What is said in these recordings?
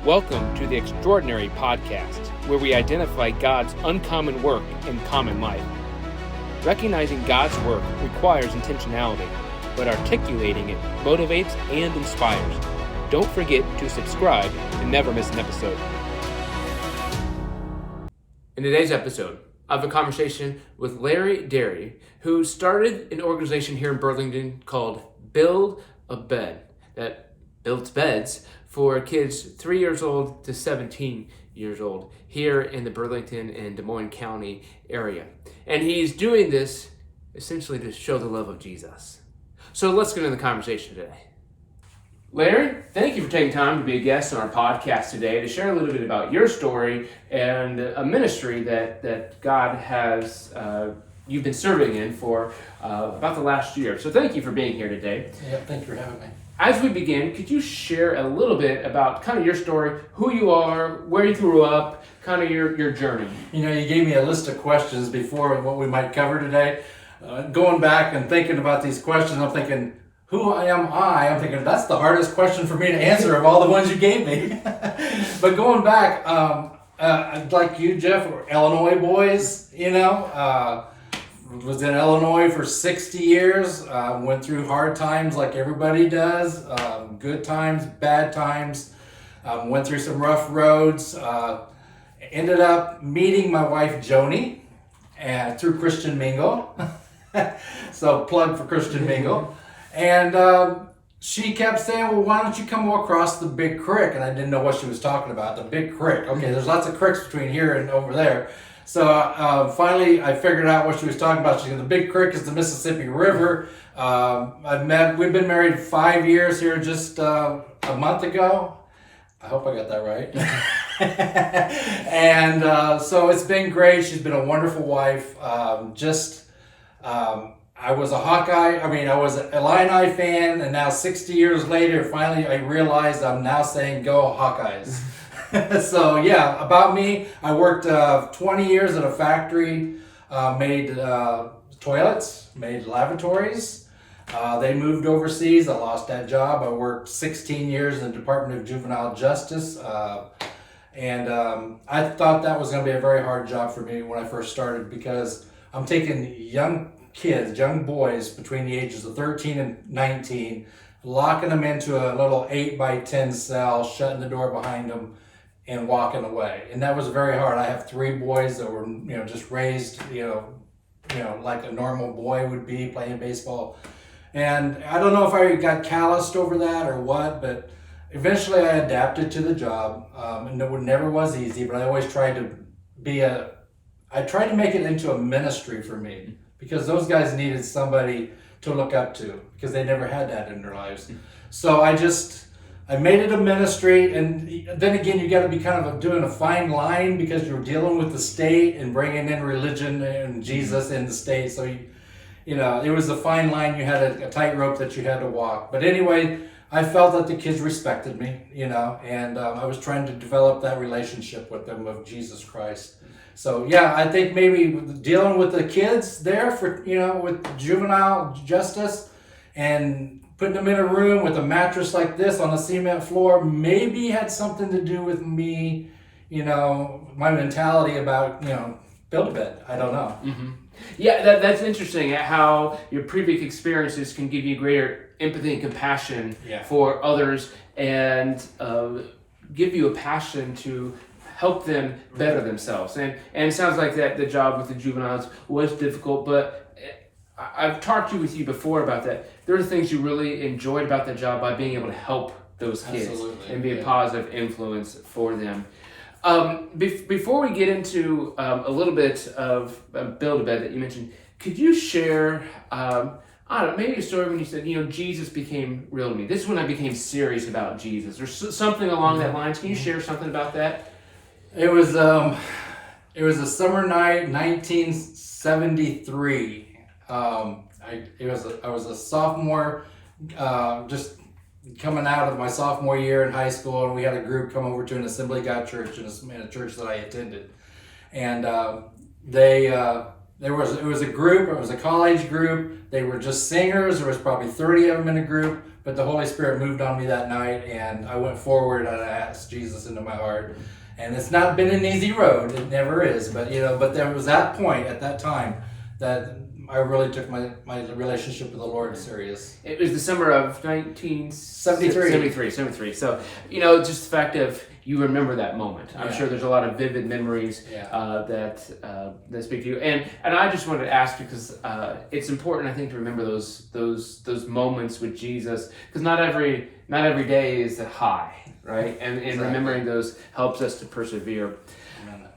Welcome to the Extraordinary Podcast, where we identify God's uncommon work in common life. Recognizing God's work requires intentionality, but articulating it motivates and inspires. Don't forget to subscribe and never miss an episode. In today's episode, I have a conversation with Derry, who started an organization here in Burlington called Build a Bed, that builds beds for kids 3 years old to 17 years old here in the Burlington and Des Moines County area. And he's doing this essentially to show the love of Jesus. So let's get into the conversation today. Larry, thank you for taking time to be a guest on our podcast today to share a little bit about your story and a ministry that God has you've been serving in for about the last year. So thank you for being here today. Yeah, thank you for having me. As we begin, could you share a little bit about kind of your story, who you are, where you grew up, kind of your journey? You know, you gave me a list of questions before what we might cover today. Going back and thinking about these questions, I'm thinking, who am I? I'm thinking, that's the hardest question for me to answer of all the ones you gave me. But going back, like you, Jeff, Illinois boys, was in Illinois for 60 years, went through hard times like everybody does, good times, bad times, went through some rough roads, ended up meeting my wife Joni through Christian Mingle, so plug for Christian Mingle, and she kept saying, well, why don't you come across the big creek? And I didn't know what she was talking about, the big creek. Okay, there's lots of creeks between here and over there. So finally, I figured out what she was talking about. She said, the Big Creek is the Mississippi River. We've been married 5 years here just a month ago. I hope I got that right. And so it's been great. She's been a wonderful wife. I was a I was an Illini fan, and now 60 years later, finally I realized I'm now saying go Hawkeyes. So yeah, about me, I worked 20 years at a factory, made toilets, made lavatories. They moved overseas. I lost that job. I worked 16 years in the Department of Juvenile Justice. And I thought that was going to be a very hard job for me when I first started, because I'm taking young kids, young boys between the ages of 13 and 19, locking them into a little 8x10 cell, shutting the door behind them, and walking away. And that was very hard. I have 3 boys that were, just raised, like a normal boy would be, playing baseball. And I don't know if I got calloused over that or what, but eventually I adapted to the job. And it never was easy, but I always tried to I tried to make it into a ministry for me, because those guys needed somebody to look up to, because they never had that in their lives. So I made it a ministry, and then again, you got to be kind of doing a fine line, because you're dealing with the state and bringing in religion and Jesus in the state. So, it was a fine line. You had a tightrope that you had to walk. But anyway, I felt that the kids respected me, and I was trying to develop that relationship with them of Jesus Christ. So yeah, I think maybe dealing with the kids there for, with juvenile justice and putting them in a room with a mattress like this on a cement floor maybe had something to do with me, my mentality about, build a bed. I don't know. Mm-hmm. Yeah, that's interesting how your previous experiences can give you greater empathy and compassion for others, and give you a passion to help them better themselves. And it sounds like that the job with the juveniles was difficult, but I've talked with you before about that. There are things you really enjoyed about that job by being able to help those kids. Absolutely. And be a positive influence for them. Before we get into a little bit of Build a Bed that you mentioned, could you share, maybe a story when you said, Jesus became real to me. This is when I became serious about Jesus, or something along that lines. Can you share something about that? It was a summer night, 1973. I was a sophomore, just coming out of my sophomore year in high school, and we had a group come over to an Assembly of God church in a church that I attended, and they it was a group. It was a college group. They were just singers. There was probably 30 of them in a group. But the Holy Spirit moved on me that night, and I went forward and I asked Jesus into my heart. And it's not been an easy road. It never is. But but there was that point at that time that I really took my relationship with the Lord serious. It was the summer of 1973. 73. So, just the fact of you remember that moment. I'm sure there's a lot of vivid memories that speak to you. And I just wanted to ask because it's important, I think, to remember those moments with Jesus, because not every day is a high, right? And Exactly. remembering those helps us to persevere.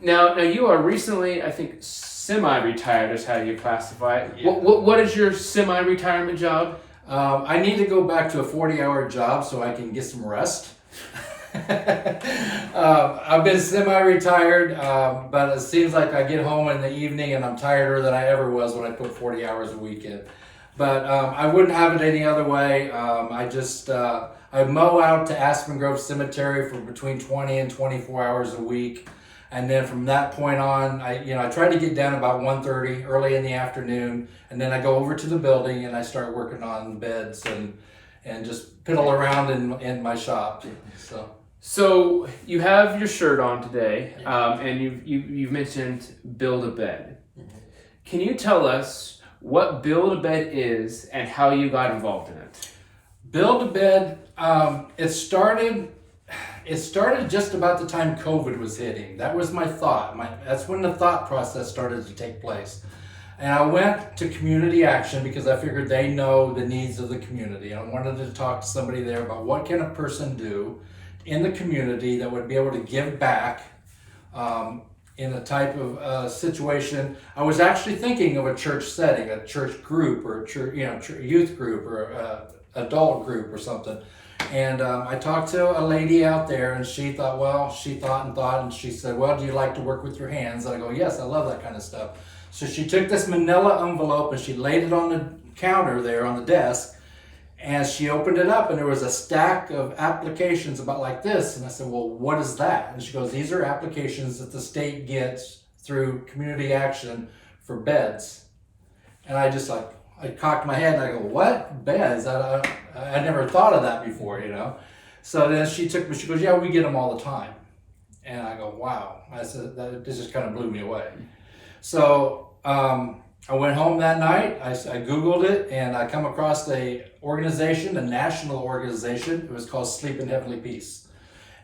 Now you are recently, I think, semi-retired is how you classify it. Yeah. What is your semi-retirement job? I need to go back to a 40-hour job so I can get some rest. I've been semi-retired, but it seems like I get home in the evening and I'm tireder than I ever was when I put 40 hours a week in. But I wouldn't have it any other way. I mow out to Aspen Grove Cemetery for between 20 and 24 hours a week. And then from that point on, I try to get down about 1:30 early in the afternoon, and then I go over to the building and I start working on beds and just piddle around in my shop. So you have your shirt on today, and you've mentioned Build a Bed. Mm-hmm. Can you tell us what Build a Bed is and how you got involved in it? Build a Bed, it started just about the time COVID was hitting. That was my thought. That's when the thought process started to take place. And I went to Community Action because I figured they know the needs of the community. I wanted to talk to somebody there about what can a person do in the community that would be able to give back in a type of situation. I was actually thinking of a church setting, a church group, or a church, youth group, or adult group or something. And I talked to a lady out there, and she thought, and she said, well, do you like to work with your hands? And I go, yes, I love that kind of stuff. So she took this manila envelope and she laid it on the counter there on the desk, and she opened it up and there was a stack of applications about like this. And I said, well, what is that? And she goes, these are applications that the state gets through Community Action for beds. And I cocked my head and I go, what? Beds? I never thought of that before, So then she goes, yeah, we get them all the time. And I go, wow. I said, this just kind of blew me away. So I went home that night, I Googled it, and I come across a national organization. It was called Sleep in Heavenly Peace.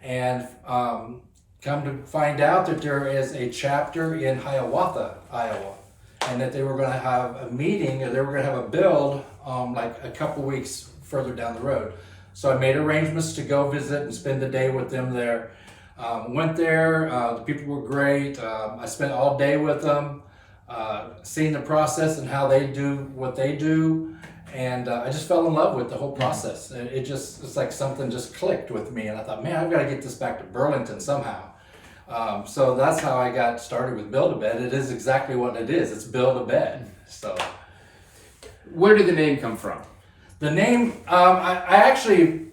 And come to find out that there is a chapter in Hiawatha, Iowa, and that they were going to have a meeting, or they were going to have a build like a couple weeks further down the road. So I made arrangements to go visit and spend the day with them there. Went there, the people were great. I spent all day with them, seeing the process and how they do what they do. And I just fell in love with the whole process. It's like something just clicked with me. And I thought, man, I've got to get this back to Burlington somehow. So that's how I got started with Build a Bed. It is exactly what it is. It's Build a Bed. So, where did the name come from? The name, I actually,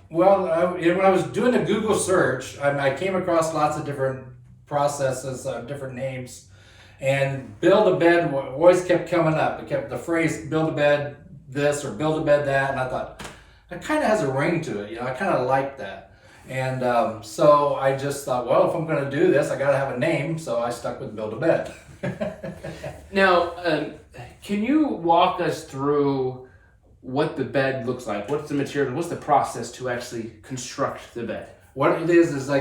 when I was doing a Google search, I came across lots of different processes, different names, and Build a Bed always kept coming up. It kept the phrase Build a Bed this or Build a Bed that, and I thought, that kind of has a ring to it. I kind of like that. And so I just thought, well, if I'm going to do this, I got to have a name, so I stuck with Build a Bed. Now, can you walk us through what the bed looks like? What's the material? What's the process to actually construct the bed? What it is I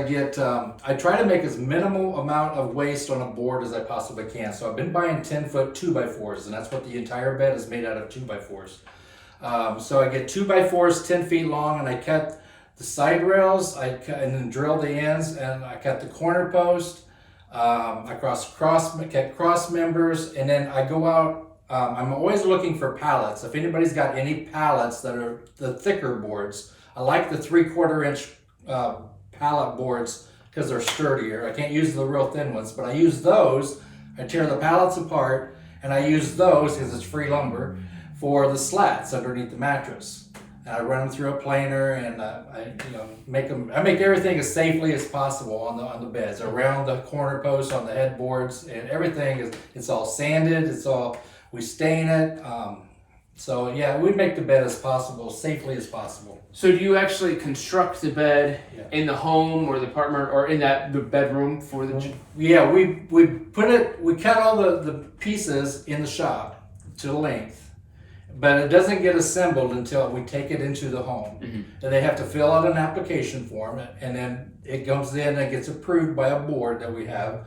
I try to make as minimal amount of waste on a board as I possibly can. So I've been buying 10-foot 2x4s, and that's what the entire bed is made out of, 2x4s. So I get 2x4s 10 feet long, and I cut the side rails, and then drill the ends, and I cut the corner post. I cut cross members, and then I go out. I'm always looking for pallets. If anybody's got any pallets that are the thicker boards, I like the 3/4 inch pallet boards because they're sturdier. I can't use the real thin ones, but I use those. I tear the pallets apart, and I use those, because it's free lumber, for the slats underneath the mattress. and I run them through a planer, and I make everything as safely as possible on the beds, around the corner posts, on the headboards, and everything it's all sanded. We stain it. So yeah, we make the bed as safely as possible. So do you actually construct the bed in the home or the apartment or in the bedroom for the? Yeah, we cut all the pieces in the shop to length, but it doesn't get assembled until we take it into the home. Mm-hmm. And they have to fill out an application form, and then it goes in and gets approved by a board that we have.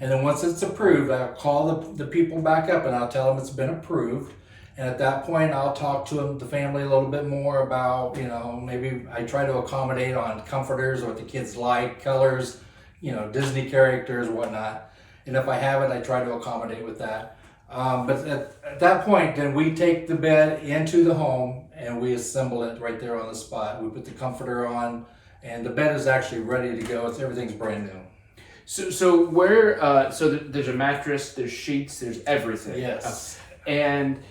And then once it's approved, I'll call the people back up and I'll tell them it's been approved. And at that point, I'll talk to the family a little bit more about, maybe I try to accommodate on comforters, what the kids like, colors, Disney characters, whatnot. And if I have it, I try to accommodate with that. But at that point, then we take the bed into the home and we assemble it right there on the spot. We put the comforter on, and the bed is actually ready to go. Everything's brand new. So where? So there's a mattress, there's sheets, there's everything. Yes. And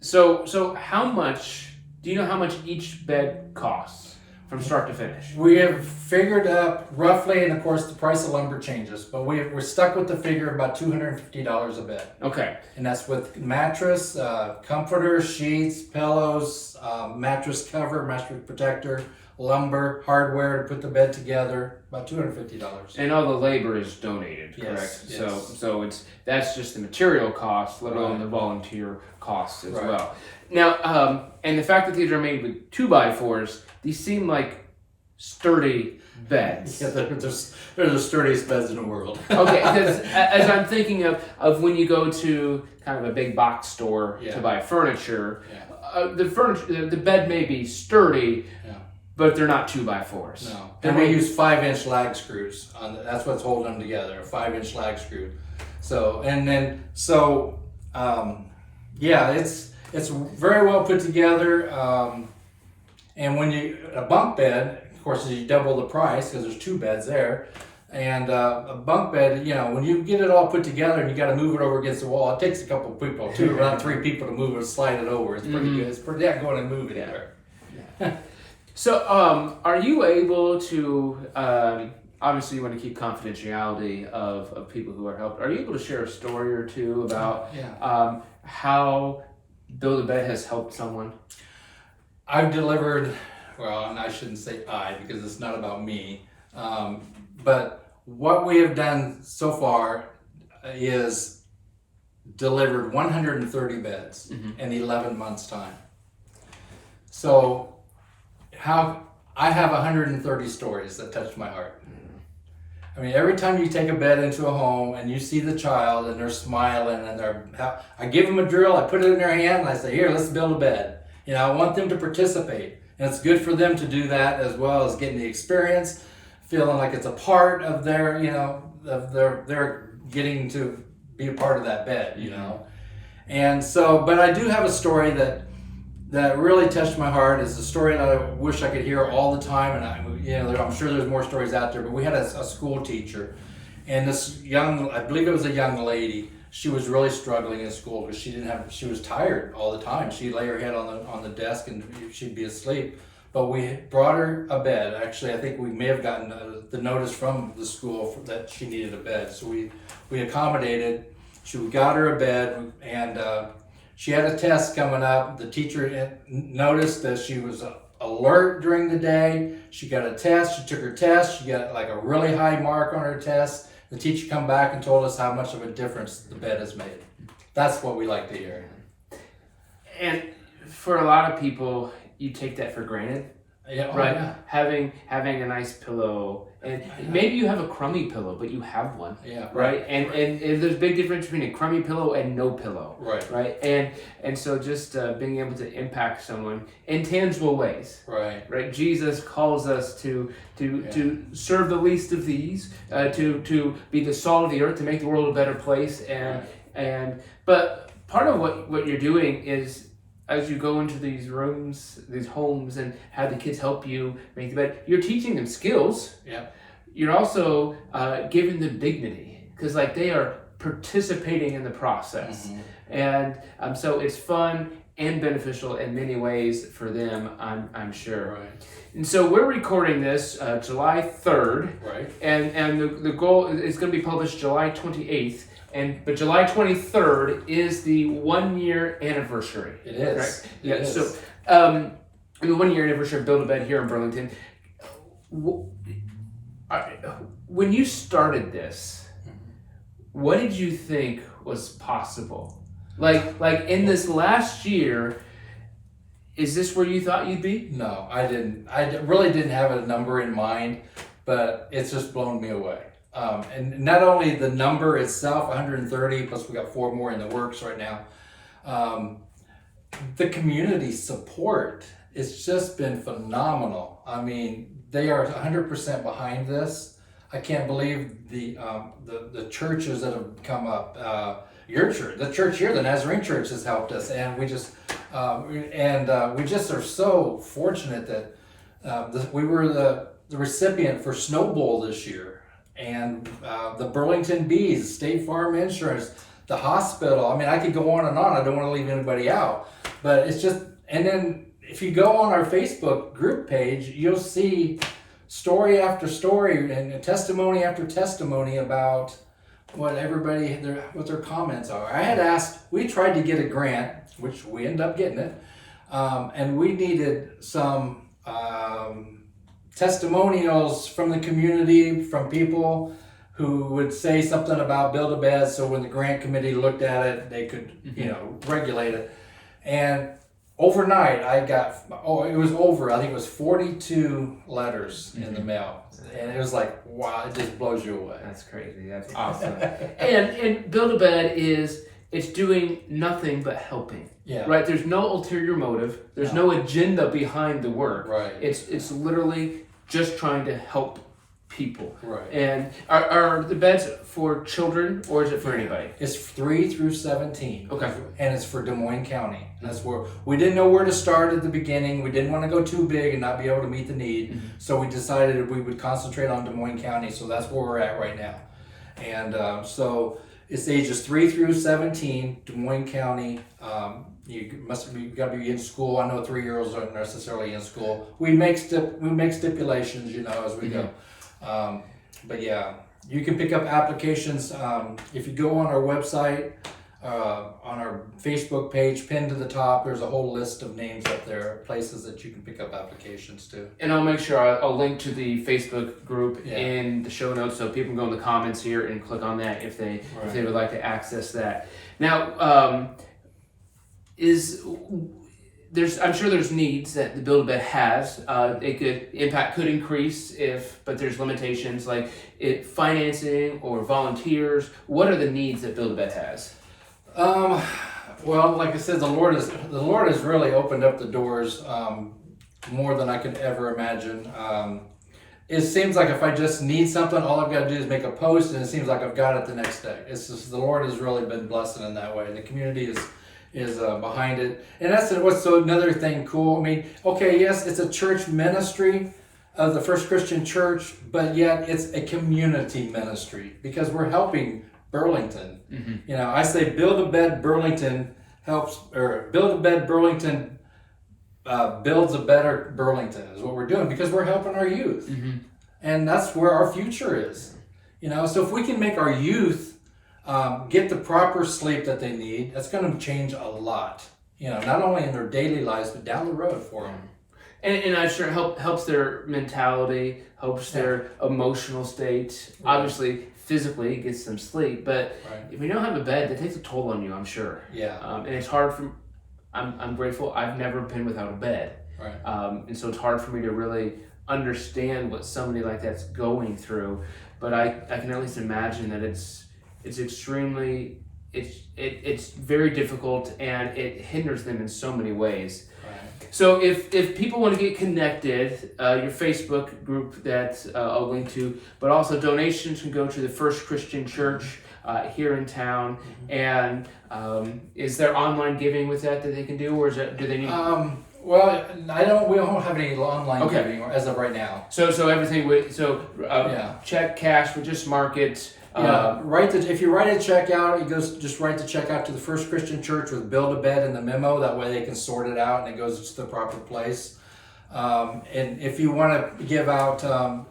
so how much? Do you know how much each bed costs from start to finish? We have figured up roughly, and of course the price of lumber changes, but we're stuck with the figure of about $250 a bed. Okay. And that's with mattress, comforter, sheets, pillows, mattress cover, mattress protector, lumber, hardware to put the bed together, about $250. And all the labor is donated, correct? Yes. So that's just the material cost, let alone the volunteer costs as Right. well. Now, and the fact that these are made with 2x4s, these seem like sturdy beds. Yeah, they're the sturdiest beds in the world. Okay, because as I'm thinking of when you go to kind of a big box store to buy furniture, the bed may be sturdy, but they're not 2x4s. No, and we use 5-inch lag screws. That's what's holding them together, a 5-inch lag screw. It's very well put together. And when a bunk bed, of course, you double the price because there's 2 beds there. And a bunk bed, when you get it all put together and you got to move it over against the wall, it takes a couple of people, around 3 people to move it, slide it over. It's pretty good. It's pretty going and move it anywhere. Yeah. So, are you able to? Obviously, you want to keep confidentiality of people who are helped. Are you able to share a story or two about how Build a Bed has helped someone? I've delivered, well, and I shouldn't say I because it's not about me, but what we have done so far is delivered 130 beds in 11 months' time. So I have 130 stories that touch my heart. I mean, every time you take a bed into a home and you see the child and they're smiling and I give them a drill, I put it in their hand and I say, here, let's build a bed. I want them to participate. And it's good for them to do that as well as getting the experience, feeling like it's a part of their, they're getting to be a part of that bed, And so, but I do have a story that really touched my heart. Is a story that I wish I could hear all the time, and I'm sure there's more stories out there. But we had a school teacher, and this I believe it was a young lady. She was really struggling in school because she was tired all the time. She'd lay her head on the desk and she'd be asleep. But we brought her a bed. Actually, I think we may have gotten the notice from the school that she needed a bed. So we accommodated. We got her a bed, and she had a test coming up. The teacher noticed that she was alert during the day. She got a test. She took her test. She got like a really high mark on her test. The teacher come back and told us how much of a difference the bed has made. That's what we like to hear. And for a lot of people, you take that for granted. Yeah, right. Yeah. Having a nice pillow, and maybe you have a crummy pillow, but you have one. Yeah. Right. And there's a big difference between a crummy pillow and no pillow. Right. Right. And so just being able to impact someone in tangible ways. Right. Right. Jesus calls us to serve the least of these, to be the salt of the earth, to make the world a better place, but part of what you're doing is, as you go into these rooms, these homes, and have the kids help you make the bed, you're teaching them skills. Yeah. You're also giving them dignity, because they are participating in the process. Mm-hmm. And so it's fun, and beneficial in many ways for them, I'm sure. Right. And so we're recording this July 3rd. Right. And the goal is going to be published July 28th. But July 23rd is the 1 year anniversary. It is. Correct? It Yeah. is. So the 1 year anniversary of Build a Bed here in Burlington. When you started this, what did you think was possible? Like in this last year, is this where you thought you'd be? No, I didn't. Really didn't have a number in mind, but it's just blown me away. And not only the number itself, 130, plus we got 4 more in the works right now. The community support, it's just been phenomenal. I mean, they are 100% behind this. I can't believe the churches that have come up. Your church, the church here, the Nazarene Church, has helped us, and we just are so fortunate that we were the recipient for Snow Bowl this year, and the Burlington Bees, State Farm Insurance, the hospital. I mean, I could go on and on. I don't want to leave anybody out, but it's just. And then if you go on our Facebook group page, you'll see story after story and testimony after testimony about what their comments are. I had asked, we tried to get a grant, which we ended up getting it, and we needed some testimonials from the community, from people who would say something about Build a Bed, so when the grant committee looked at it, they could, regulate it. And overnight, I think it was 42 letters in the mail. And it was like, wow, it just blows you away. That's crazy. That's awesome. and Build a Bed it's doing nothing but helping. Yeah. Right? There's no ulterior motive. There's no agenda behind the work. Right. It's literally just trying to help people. Right. And are the beds for children or is it for anybody? It's 3 through 17. Okay. And it's for Des Moines County. That's where we didn't know where to start at the beginning. We didn't want to go too big and not be able to meet the need. So we decided we would concentrate on Des Moines County. So that's where we're at right now. And so it's ages 3 through 17, Des Moines County. You got to be in school. I know 3-year-olds aren't necessarily in school. We make stipulations, as we go. But yeah, you can pick up applications. If you go on our website, on our Facebook page, pinned to the top, there's a whole list of names up there, places that you can pick up applications to. And I'll make sure I'll link to the Facebook group in the show notes so people can go in the comments here and click on that if they would like to access that. Now, I'm sure there's needs that the Build a Bed has. Impact could increase but there's limitations like financing or volunteers. What are the needs that Build a Bed has? Well, like I said, the Lord has really opened up the doors more than I could ever imagine. It seems like if I just need something, all I've got to do is make a post, and it seems like I've got it the next day. It's just the Lord has really been blessing in that way. The community is behind it, and that's what's another thing cool. I mean, okay, yes, it's a church ministry of the First Christian Church, but yet it's a community ministry because we're helping Burlington. I say Build a Bed Burlington Build a Bed Burlington builds a better Burlington is what we're doing because we're helping our youth, and that's where our future is. So if we can make our youth get the proper sleep that they need, that's going to change a lot. Not only in their daily lives but down the road for them. And I'm sure helps their mentality, helps their emotional state. Right. Obviously, physically, it gets them sleep. But if you don't have a bed, that takes a toll on you, I'm sure. Yeah. And it's hard for. I'm grateful. I've never been without a bed. Right. And so it's hard for me to really understand what somebody like that's going through. But I can at least imagine that it's extremely. It's very difficult and it hinders them in so many ways. So if people want to get connected, your Facebook group that I'll link to, but also donations can go to the First Christian Church here in town. And is there online giving with that they can do, or do they need? Well, we don't have any online giving as of right now. So everything check, cash, but just mark it If you write a check out, just write the check out to the First Christian Church with Build a Bed in the memo. That way they can sort it out and it goes to the proper place. And if you want to give out,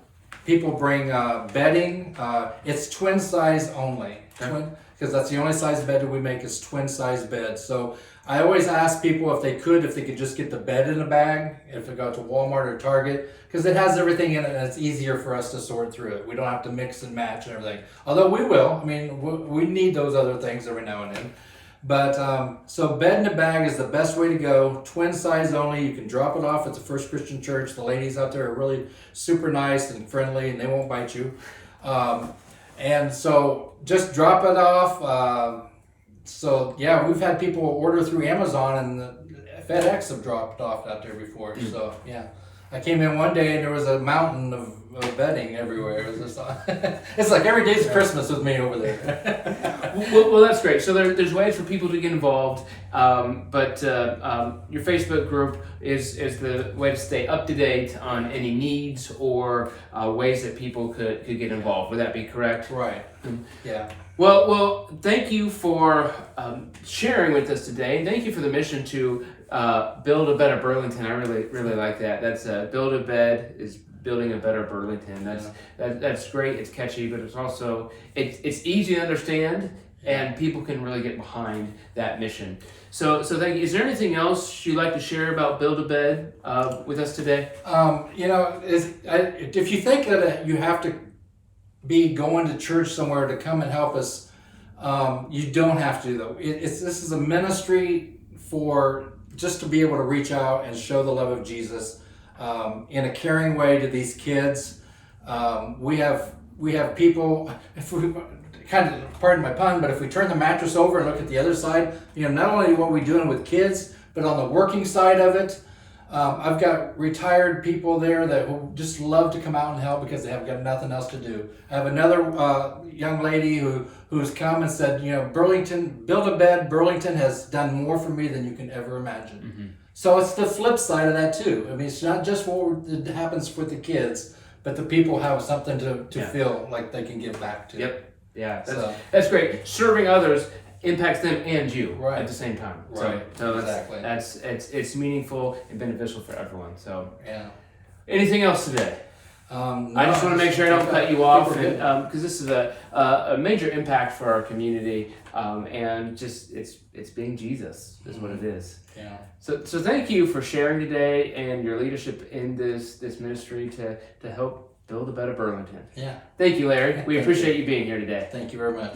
people bring bedding. It's twin size only. Because that's the only size bed that we make is twin size beds. So I always ask people if they could just get the bed in a bag, if they go to Walmart or Target, because it has everything in it and it's easier for us to sort through it. We don't have to mix and match and everything. Although we will. I mean, we need those other things every now and then. But so bed in a bag is the best way to go. Twin size only. You can drop it off at the First Christian Church. The ladies out there are really super nice and friendly, and they won't bite you. And so just drop it off. We've had people order through Amazon, and FedEx have dropped off out there before. Mm. So yeah, I came in one day and there was a mountain of bedding everywhere. It was just, it's like every day's Christmas with me over there. well, that's great. So there's ways for people to get involved, but your Facebook group is the way to stay up to date on any needs or ways that people could get involved. Would that be correct? Right. Yeah. Well, thank you for sharing with us today. Thank you for the mission to build a better Burlington. I really like that. That's Build a Bed is building a better Burlington. That's great. It's catchy, but it's also it's easy to understand, and people can really get behind that mission. So thank you. Is there anything else you'd like to share about Build a Bed with us today? If you think that you have to be going to church somewhere to come and help us, you don't have to though. This is a ministry for just to be able to reach out and show the love of Jesus in a caring way to these kids. We have people, if we kind of, pardon my pun, but if we turn the mattress over and look at the other side, not only what we're doing with kids, but on the working side of it, I've got retired people there who just love to come out and help because they have got nothing else to do. I have another young lady who's come and said, Burlington, Build a Bed, Burlington has done more for me than you can ever imagine. Mm-hmm. So it's the flip side of that too. I mean, it's not just what happens with the kids, but the people have something to feel like they can give back to. Yep. Yeah. That's great. Serving others impacts them and you at the same time. Right. So exactly. It's meaningful and beneficial for everyone. So yeah. Anything else today? No, I just want to make sure I don't cut you off, because this is a major impact for our community, and just it's being Jesus is what it is. Yeah. So thank you for sharing today and your leadership in this ministry to help build a better Burlington. Yeah. Thank you, Larry. We appreciate you being here today. Thank you very much.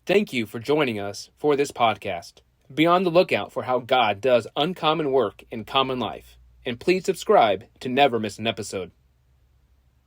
Thank you for joining us for this podcast. Be on the lookout for how God does uncommon work in common life, and please subscribe to never miss an episode.